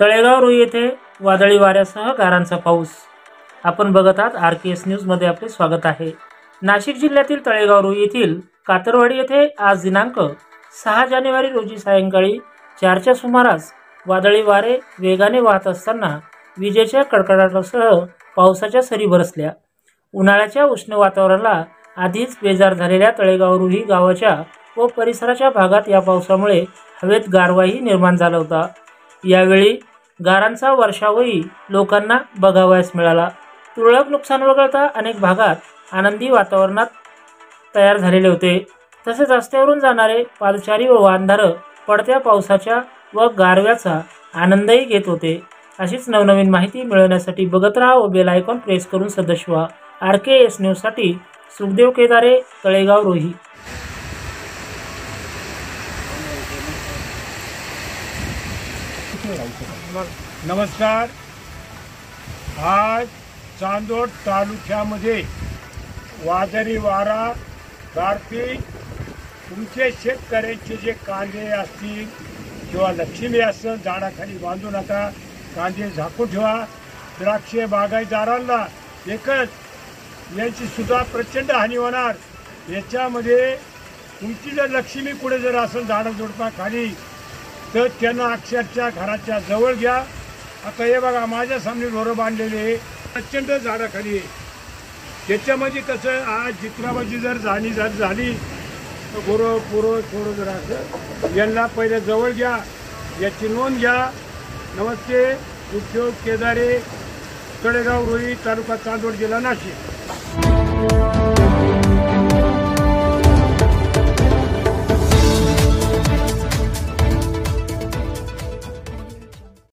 तळेगाव रोही येथे वादळी वाऱ्यासह गारांचा पाऊस। आपण बघत आहात RKS न्यूज मध्ये आपले स्वागत आहे। नाशिक जिल्ह्यातील तळेगाव रोही येथील कातरवाडी येथे आज दिनांक 6 जानेवारी रोजी सायंकाळी 4च्या सुमारास वादळी वारे वेगाने वाहत असताना विजेच्या कडकडाटासह पावसाच्या सरी बरसल्या। उन्हाळ्याच्या उष्ण वातावरणाला आधीच बेजार झालेल्या तळेगाव रोही गावाच्या व परिसराच्या भागात या पावसामुळे हवेत गारवाही निर्माण झाला होता। यावेळी गारांचा वर्षावही लोकांना बघावयास मिळाला। तुरळक नुकसान वगळता अनेक भागात आनंदी वातावरणात तयार झालेले होते। तसेच रस्त्यावरून जाणारे पादचारी व वाहनधारक पडत्या पावसाच्या व गारव्याचा आनंदही घेत होते। अशीच नवनवीन माहिती मिळवण्यासाठी बघत राहा व बेल आयकॉन प्रेस करून सदस्य व्हा। RKS न्यूज साठी सुखदेव केदारे, तळेगाव रोही। नमस्कार। आज चांदोड तालुक्यामध्ये वादळी वारा, गारपीट, तुमचे शेतकऱ्यांचे जे कांदे असतील किंवा लक्ष्मी असेल झाडाखाली बांधू नका, कांदे झाकून ठेवा। द्राक्षे बागायतदारांना एकच यांची सुद्धा प्रचंड हानी होणार। याच्यामध्ये तुमची जर लक्ष्मी कुठे जर असेल झाडाझुडपा खाली तर त्यांना अक्षरशः घराच्या जवळ घ्या। आता हे बघा माझ्या सामने ढोरं बांधलेले प्रचंड झाडाखाली। त्याच्यामध्ये कसं आज चित्राबाजी जर झाली तर गोरं पोरं थोडं जर असं यांना पहिले जवळ घ्या, याची नोंद घ्या। नमस्ते, सुखदेव केदारे, तळेगाव रोही, तालुका चांदोड, जिल्हा नाशिक।